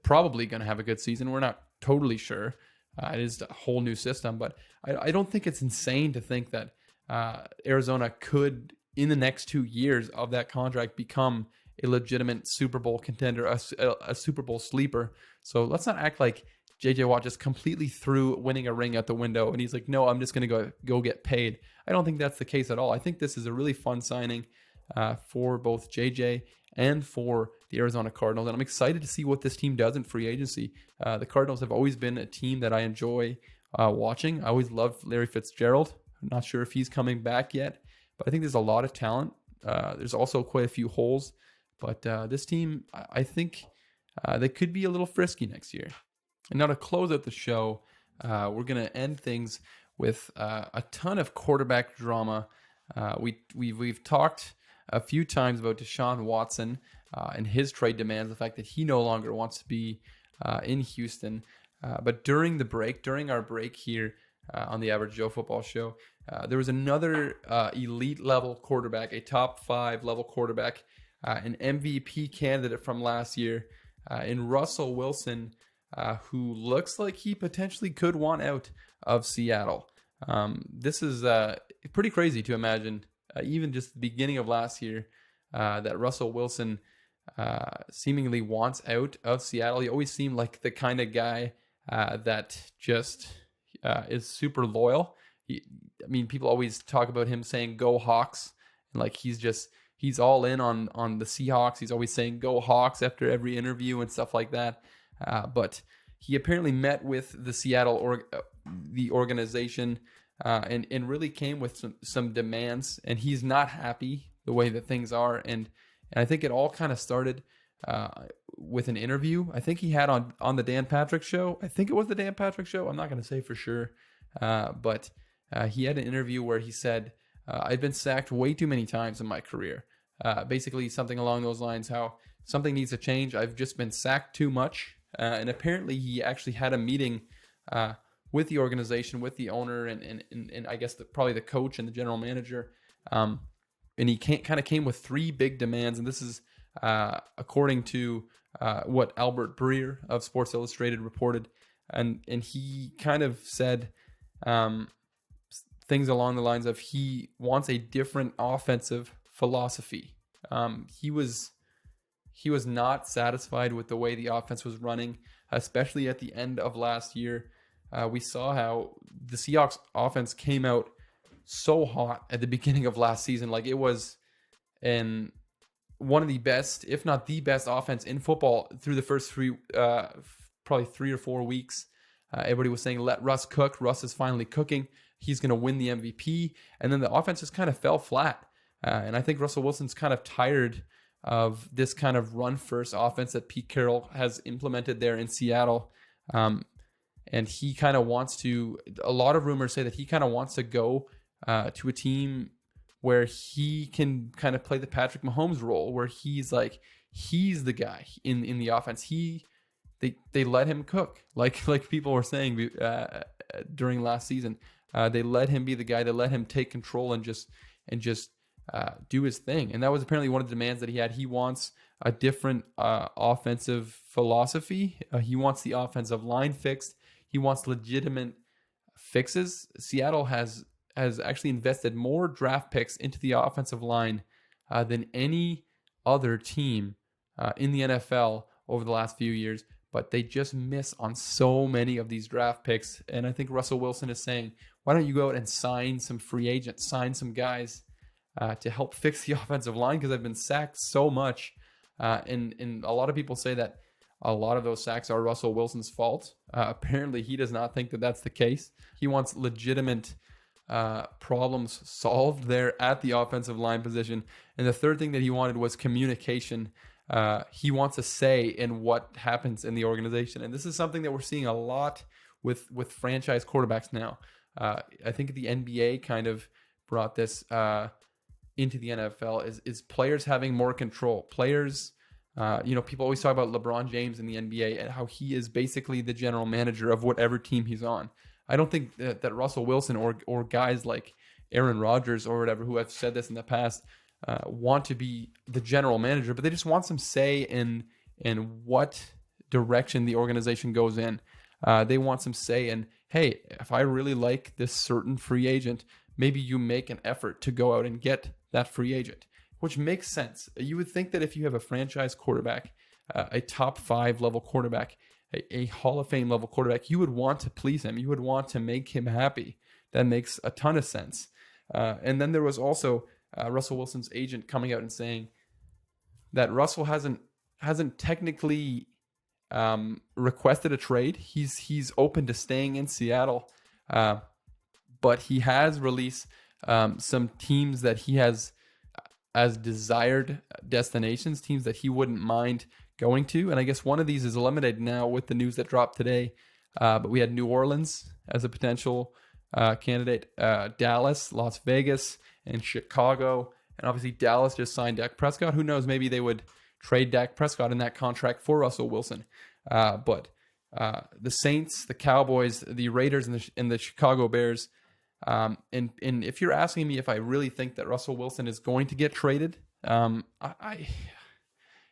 probably going to have a good season. We're not totally sure. It is a whole new system, but I don't think it's insane to think that Arizona could, in the next 2 years of that contract, become a legitimate Super Bowl contender, a Super Bowl sleeper. So let's not act like J.J. Watt just completely threw winning a ring out the window and he's like, no, I'm just going to go get paid. I don't think that's the case at all. I think this is a really fun signing for both J.J. and for the Arizona Cardinals. And I'm excited to see what this team does in free agency. The Cardinals have always been a team that I enjoy watching. I always loved Larry Fitzgerald. I'm not sure if he's coming back yet, but I think there's a lot of talent. There's also quite a few holes. But this team, I think they could be a little frisky next year. And now to close out the show, we're going to end things with a ton of quarterback drama. We've talked a few times about Deshaun Watson and his trade demands, the fact that he no longer wants to be in Houston. But during our break here on the Average Joe Football Show, there was another elite level quarterback, a top 5 level quarterback, an MVP candidate from last year in Russell Wilson, who looks like he potentially could want out of Seattle. This is pretty crazy to imagine. Even just the beginning of last year, that Russell Wilson seemingly wants out of Seattle. He always seemed like the kind of guy that just is super loyal. People always talk about him saying "Go Hawks," and like he's all in on the Seahawks. He's always saying "Go Hawks" after every interview and stuff like that. But he apparently met with the Seattle the organization and really came with some demands, and he's not happy the way that things are. And I think it all kind of started with an interview I think he had on the Dan Patrick Show. I think it was the Dan Patrick Show. I'm not going to say for sure, but he had an interview where he said, I've been sacked way too many times in my career. Basically something along those lines, how something needs to change. I've just been sacked too much. And apparently he actually had a meeting with the organization, with the owner, and I guess probably the coach and the general manager. And he kind of came with three big demands. And this is according to what Albert Breer of Sports Illustrated reported. And he kind of said things along the lines of he wants a different offensive philosophy. He was not satisfied with the way the offense was running, especially at the end of last year. We saw how the Seahawks offense came out so hot at the beginning of last season. Like it was one of the best, if not the best offense in football through the first probably 3 or 4 weeks. Everybody was saying, let Russ cook. Russ is finally cooking. He's going to win the MVP. And then the offense just kind of fell flat. And I think Russell Wilson's kind of tired of this kind of run-first offense that Pete Carroll has implemented there in Seattle. And he kind of wants to, a lot of rumors say that he kind of wants to go to a team where he can kind of play the Patrick Mahomes role, where he's the guy in the offense. They let him cook, like people were saying during last season. They let him be the guy. They let him take control and just do his thing. And that was apparently one of the demands that he had. He wants a different offensive philosophy. He wants the offensive line fixed. He wants legitimate fixes. Seattle has actually invested more draft picks into the offensive line than any other team in the NFL over the last few years. But they just miss on so many of these draft picks. And I think Russell Wilson is saying, why don't you go out and sign some free agents, sign some guys to help fix the offensive line, because I've been sacked so much. And a lot of people say that a lot of those sacks are Russell Wilson's fault. Apparently, he does not think that that's the case. He wants legitimate problems solved there at the offensive line position. And the third thing that he wanted was communication. He wants a say in what happens in the organization. And this is something that we're seeing a lot with franchise quarterbacks now. I think the NBA kind of brought this into the NFL is players having more control. Players, people always talk about LeBron James in the NBA and how he is basically the general manager of whatever team he's on. I don't think that Russell Wilson or guys like Aaron Rodgers or whatever, who have said this in the past, want to be the general manager, but they just want some say in what direction the organization goes in. They want some say in, hey, if I really like this certain free agent, maybe you make an effort to go out and get that free agent, which makes sense. You would think that if you have a franchise quarterback, a top 5 level quarterback, a Hall of Fame level quarterback, you would want to please him. You would want to make him happy. That makes a ton of sense. And then there was also Russell Wilson's agent coming out and saying that Russell hasn't technically requested a trade. He's open to staying in Seattle, but he has released some teams that he has as desired destinations, teams that he wouldn't mind going to. And I guess one of these is eliminated now with the news that dropped today. But we had New Orleans as a potential candidate, Dallas, Las Vegas, and Chicago. And obviously Dallas just signed Dak Prescott. Who knows, maybe they would trade Dak Prescott in that contract for Russell Wilson. But the Saints, the Cowboys, the Raiders, and the Chicago Bears. And if you're asking me if I really think that Russell Wilson is going to get traded,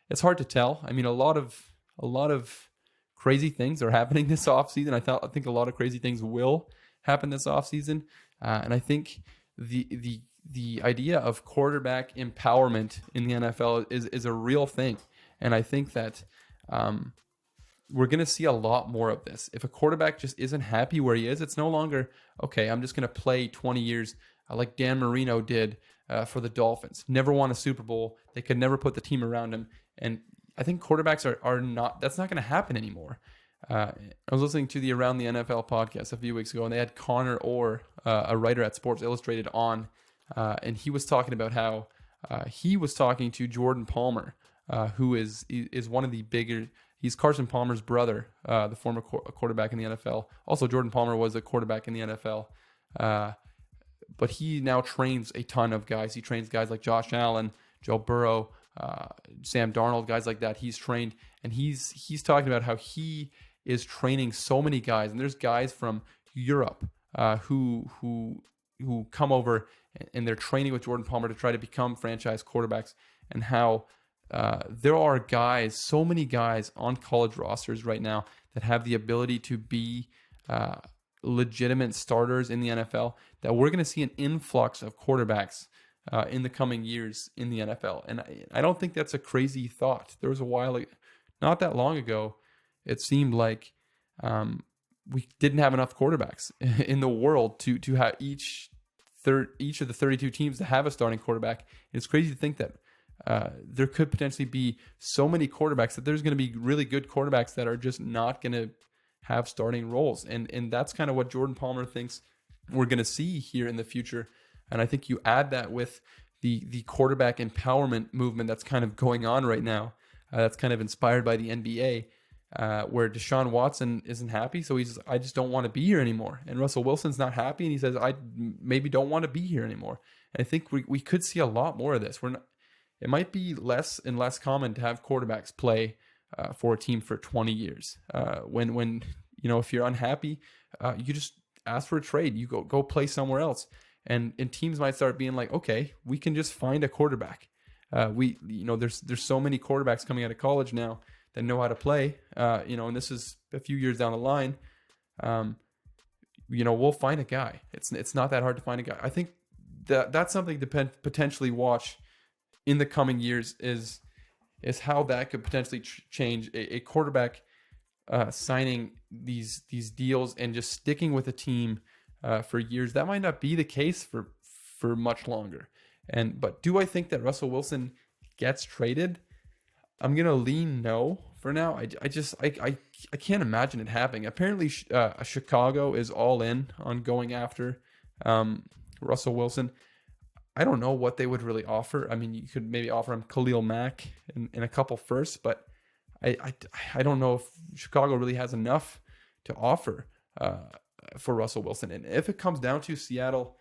it's hard to tell. I mean, a lot of crazy things are happening this offseason. I think a lot of crazy things will happen this offseason. And I think the the idea of quarterback empowerment in the NFL is a real thing. And I think that we're going to see a lot more of this. If a quarterback just isn't happy where he is, it's no longer, okay, I'm just going to play 20 years like Dan Marino did for the Dolphins. Never won a Super Bowl. They could never put the team around him. And I think quarterbacks are not, that's not going to happen anymore. I was listening to the Around the NFL podcast a few weeks ago, and they had Connor Orr, a writer at Sports Illustrated, on, and he was talking about how he was talking to Jordan Palmer, who is one of the bigger. He's Carson Palmer's brother, the former quarterback in the NFL. Also, Jordan Palmer was a quarterback in the NFL, but he now trains a ton of guys. He trains guys like Josh Allen, Joe Burrow, Sam Darnold, guys like that. He's trained, and he's talking about how he is training so many guys, and there's guys from Europe who come over and they're training with Jordan Palmer to try to become franchise quarterbacks, and how there are guys, so many guys on college rosters right now that have the ability to be legitimate starters in the NFL, that we're going to see an influx of quarterbacks in the coming years in the NFL. And I don't think that's a crazy thought. There was a while, not that long ago, it seemed like we didn't have enough quarterbacks in the world to have each of the 32 teams to have a starting quarterback. It's crazy to think that there could potentially be so many quarterbacks that there's going to be really good quarterbacks that are just not going to have starting roles. And that's kind of what Jordan Palmer thinks we're going to see here in the future. And I think you add that with the quarterback empowerment movement that's kind of going on right now. That's kind of inspired by the NBA, where Deshaun Watson isn't happy. So I just don't want to be here anymore. And Russell Wilson's not happy. And he says, I maybe don't want to be here anymore. And I think we could see a lot more of this. It might be less and less common to have quarterbacks play for a team for 20 years. When if you're unhappy, you just ask for a trade. You go play somewhere else. And teams might start being like, okay, we can just find a quarterback. There's so many quarterbacks coming out of college now that know how to play. And this is a few years down the line. We'll find a guy. It's not that hard to find a guy. I think that's something to potentially watch in the coming years is how that could potentially change a quarterback signing these deals and just sticking with a team for years. That might not be the case for much longer. But do I think that Russell Wilson gets traded? I'm gonna lean no for now. I can't imagine it happening. Apparently, Chicago is all in on going after Russell Wilson. I don't know what they would really offer. I mean, you could maybe offer him Khalil Mack in a couple firsts, but I don't know if Chicago really has enough to offer for Russell Wilson. And if it comes down to Seattle,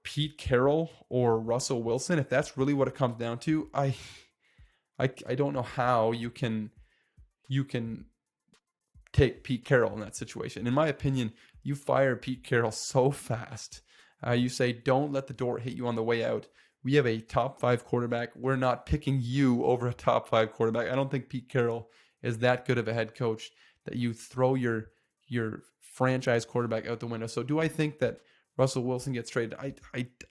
Pete Carroll or Russell Wilson, if that's really what it comes down to, I don't know how you can take Pete Carroll in that situation. In my opinion, you fire Pete Carroll so fast. You say, don't let the door hit you on the way out. We have a top 5 quarterback. We're not picking you over a top 5 quarterback. I don't think Pete Carroll is that good of a head coach that you throw your franchise quarterback out the window. So do I think that Russell Wilson gets traded?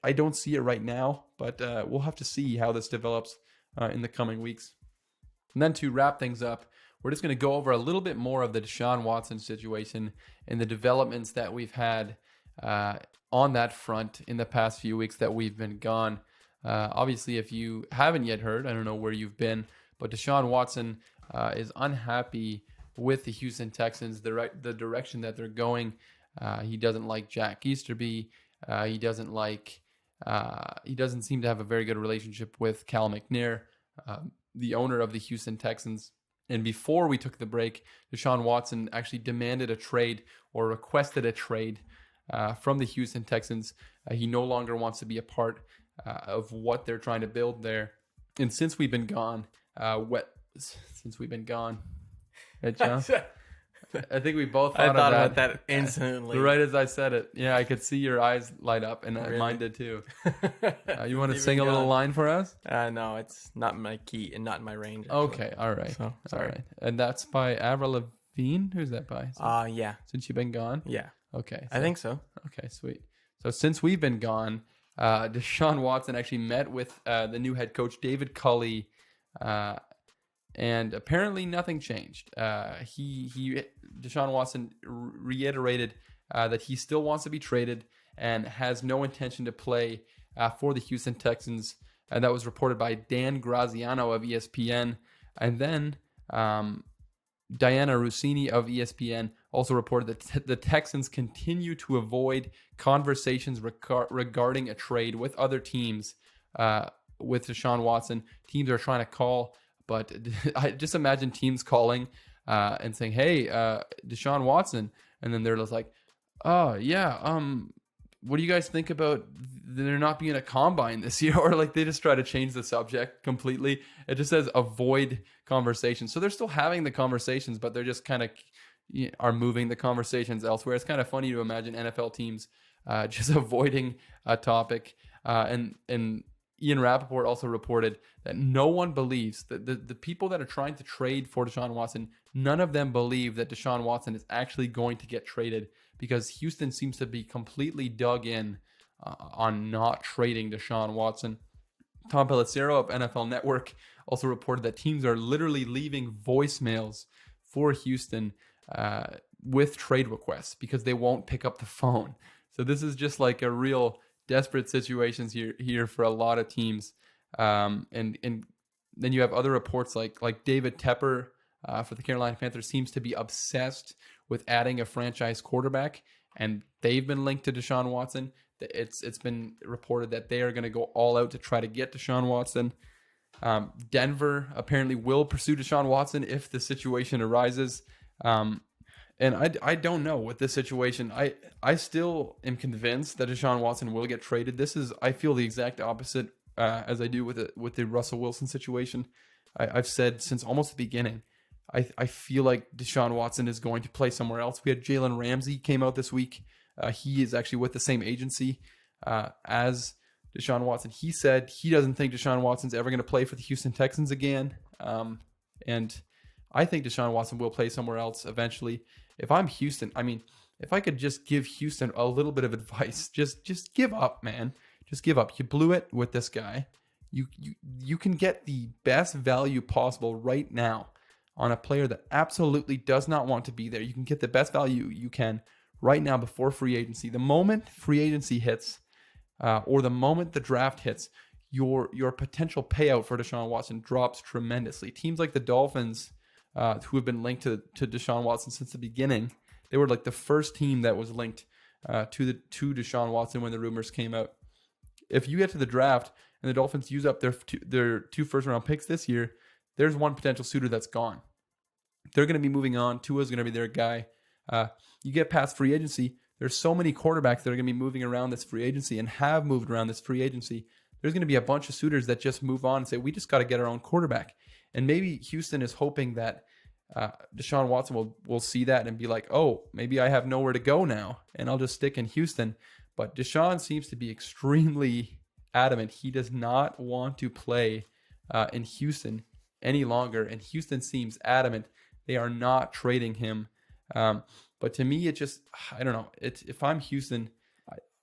I don't see it right now, but we'll have to see how this develops in the coming weeks. And then to wrap things up, we're just going to go over a little bit more of the Deshaun Watson situation and the developments that we've had on that front in the past few weeks that we've been gone. Obviously, if you haven't yet heard, I don't know where you've been, but Deshaun Watson is unhappy with the Houston Texans, the direction that they're going. He doesn't like Jack Easterby. He doesn't seem to have a very good relationship with Cal McNair, the owner of the Houston Texans. And before we took the break, Deshaun Watson actually demanded a trade or requested a trade from the Houston Texans. He no longer wants to be a part of what they're trying to build there. And since we've been gone, right, John? I think we both thought about that instantly. Right as I said it. Yeah, I could see your eyes light up, and really? Mine did too. You want to sing a little line for us? No, it's not in my key and not in my range. Actually. Okay, all right. So, sorry. All right. And that's by Avril Lavigne? Who's that by? Yeah. Since You've Been Gone? Yeah. Okay. I think so. Okay, sweet. So since we've been gone, Deshaun Watson actually met with the new head coach, David Culley, and apparently nothing changed. Deshaun Watson reiterated that he still wants to be traded and has no intention to play for the Houston Texans. And that was reported by Dan Graziano of ESPN. And then Diana Rossini of ESPN also reported that the Texans continue to avoid conversations regarding a trade with other teams with Deshaun Watson. Teams are trying to call, but I just imagine teams calling and saying, hey, Deshaun Watson. And then they're just like, oh, yeah, what do you guys think about there not being a combine this year? Or like they just try to change the subject completely. It just says avoid conversations. So they're still having the conversations, but they're just kind of are moving the conversations elsewhere. It's kind of funny to imagine NFL teams just avoiding a topic. And Ian Rappaport also reported that no one believes that the people that are trying to trade for Deshaun Watson, none of them believe that Deshaun Watson is actually going to get traded, because Houston seems to be completely dug in on not trading Deshaun Watson. Tom Pelissero of NFL Network also reported that teams are literally leaving voicemails for Houston with trade requests because they won't pick up the phone. So this is just like a real desperate situations here for a lot of teams. And then you have other reports like David Tepper for the Carolina Panthers seems to be obsessed with adding a franchise quarterback, and they've been linked to Deshaun Watson. It's been reported that they are going to go all out to try to get Deshaun Watson. Denver apparently will pursue Deshaun Watson if the situation arises. And I don't know with this situation. I still am convinced that Deshaun Watson will get traded. I feel the exact opposite as I do with the Russell Wilson situation. I've said since almost the beginning, I feel like Deshaun Watson is going to play somewhere else. We had Jalen Ramsey came out this week. He is actually with the same agency as Deshaun Watson. He said he doesn't think Deshaun Watson's ever going to play for the Houston Texans again. And I think Deshaun Watson will play somewhere else eventually. If I'm Houston, I mean, if I could just give Houston a little bit of advice, just give up, man. Just give up. You blew it with this guy. You can get the best value possible right now on a player that absolutely does not want to be there. You can get the best value you can right now before free agency. The moment free agency hits, or the moment the draft hits, your potential payout for Deshaun Watson drops tremendously. Teams like the Dolphins, who have been linked to Deshaun Watson since the beginning, they were like the first team that was linked to Deshaun Watson when the rumors came out. If you get to the draft and the Dolphins use up their two first-round picks this year, there's one potential suitor that's gone. They're going to be moving on. Tua's going to be their guy. You get past free agency, there's so many quarterbacks that are going to be moving around this free agency and have moved around this free agency. There's going to be a bunch of suitors that just move on and say, we just got to get our own quarterback. And maybe Houston is hoping that Deshaun Watson will see that and be like, oh, maybe I have nowhere to go now, and I'll just stick in Houston. But Deshaun seems to be extremely adamant. He does not want to play in Houston any longer, and Houston seems adamant they are not trading him. But to me, I don't know. If I'm Houston,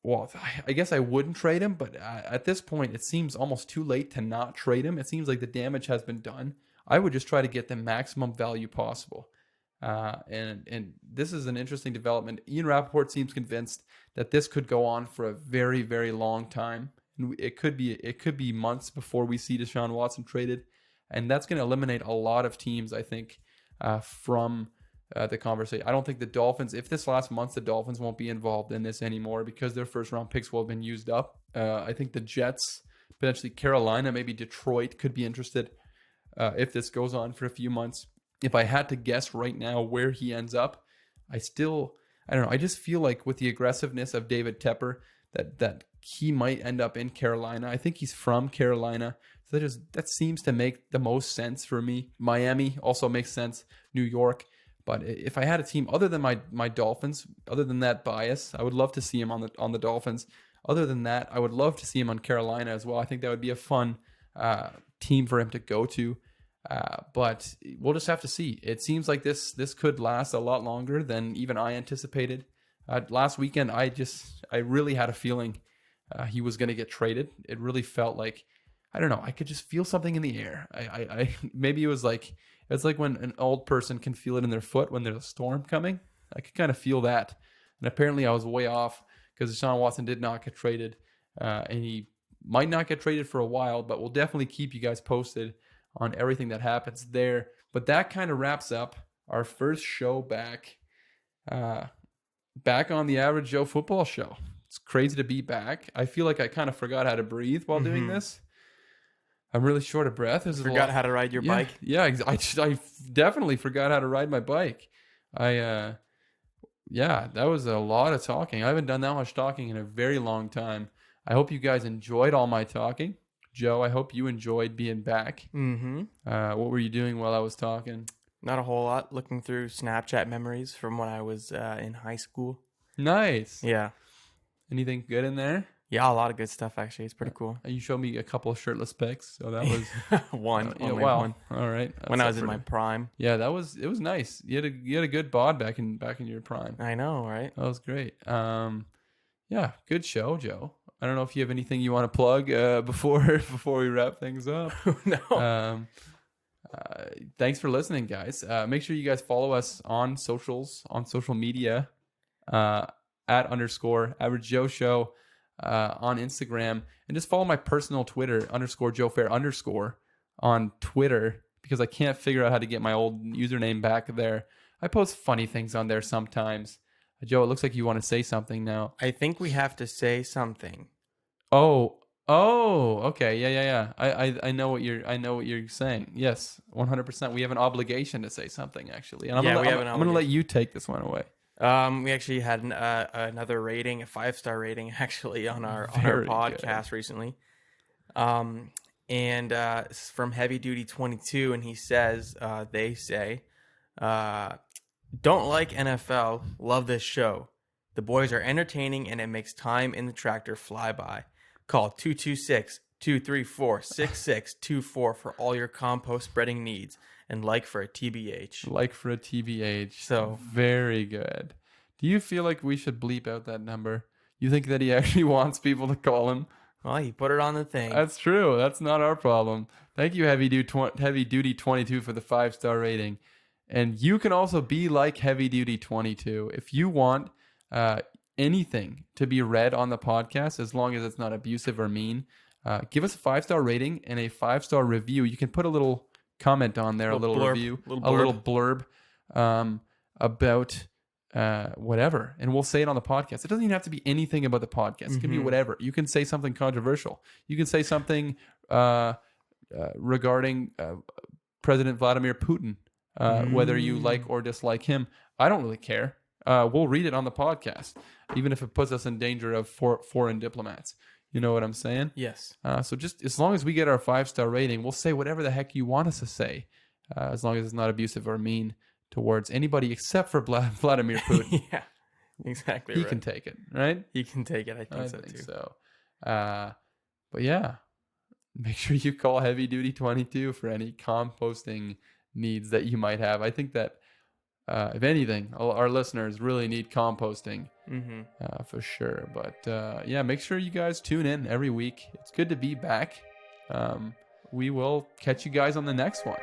I guess I wouldn't trade him, but at this point, it seems almost too late to not trade him. It seems like the damage has been done. I would just try to get the maximum value possible. And this is an interesting development. Ian Rappaport seems convinced that this could go on for a very, very long time. And it could be months before we see Deshaun Watson traded. And that's going to eliminate a lot of teams, I think, from the conversation. I don't think the Dolphins, if this lasts months, the Dolphins won't be involved in this anymore because their first round picks will have been used up. I think the Jets, potentially Carolina, maybe Detroit could be interested if this goes on for a few months. If I had to guess right now where he ends up, I don't know. I just feel like with the aggressiveness of David Tepper that he might end up in Carolina. I think he's from Carolina. So that seems to make the most sense for me. Miami also makes sense. New York. But if I had a team other than my Dolphins, other than that bias, I would love to see him on the Dolphins. Other than that, I would love to see him on Carolina as well. I think that would be a fun team for him to go to. But we'll just have to see. It seems like this could last a lot longer than even I anticipated. Last weekend, I really had a feeling he was going to get traded. It really felt like, I don't know, I could just feel something in the air. I maybe it was like, it's like when an old person can feel it in their foot when there's a storm coming. I could kind of feel that. And apparently I was way off because Deshaun Watson did not get traded. And he might not get traded for a while, but we'll definitely keep you guys posted on everything that happens there. But that kind of wraps up our first show back on the Average Joe Football Show. It's crazy to be back. I feel like I kind of forgot how to breathe while doing this. I'm really short of breath. Forgot how to ride your bike? Yeah, I definitely forgot how to ride my bike. Yeah, that was a lot of talking. I haven't done that much talking in a very long time. I hope you guys enjoyed all my talking. Joe, I hope you enjoyed being back. Mm-hmm. What were you doing while I was talking? Not a whole lot. Looking through Snapchat memories from when I was in high school. Nice. Yeah. Anything good in there? Yeah, a lot of good stuff, actually. It's pretty cool. You showed me a couple of shirtless pics, so that was... one. One. All right. When I was in my prime. Yeah, it was nice. You had a good bod back in your prime. I know, right? That was great. Yeah, good show, Joe. I don't know if you have anything you want to plug before we wrap things up. No. Thanks for listening, guys. Make sure you guys follow us on social media, at _Average Joe Show on Instagram, and just follow my personal Twitter _JoeFair_ on Twitter, because I can't figure out how to get my old username back there. I post funny things on there sometimes. Joe, it looks like you want to say something now. I think we have to say something. Oh, okay. Yeah. I know what you're saying. Yes, 100%. We have an obligation to say something, actually. And I'm going to let you take this one away. We actually had another rating, a 5-star rating, actually, on our podcast recently. And it's from Heavy Duty 22, and he says, they say, don't like NFL, love this show. The boys are entertaining, and it makes time in the tractor fly by. Call 226-234-6624 for all your compost spreading needs, and like for a TBH. So very good. Do you feel like we should bleep out that number? You think that he actually wants people to call him? Well, he put it on the thing. That's true. That's not our problem. Thank you, Heavy Duty 22, for the 5-star rating. And you can also be like Heavy Duty 22 if you want anything to be read on the podcast, as long as it's not abusive or mean. Give us a 5-star rating and a 5-star review. You can put a little comment on there, a little review, a little blurb about whatever, and we'll say it on the podcast. It doesn't even have to be anything about the podcast. It can be whatever. You can say something controversial. You can say something regarding President Vladimir Putin, whether you like or dislike him. I don't really care. We'll read it on the podcast, even if it puts us in danger of foreign diplomats. You know what I'm saying? Yes. So just as long as we get our 5-star rating, we'll say whatever the heck you want us to say, as long as it's not abusive or mean towards anybody except for Vladimir Putin. Yeah, exactly. He can take it, right? He can take it. I think so too. So, but yeah, make sure you call Heavy Duty 22 for any composting needs that you might have. I think that if anything, our listeners really need composting for sure. But yeah, make sure you guys tune in every week. It's good to be back. We will catch you guys on the next one.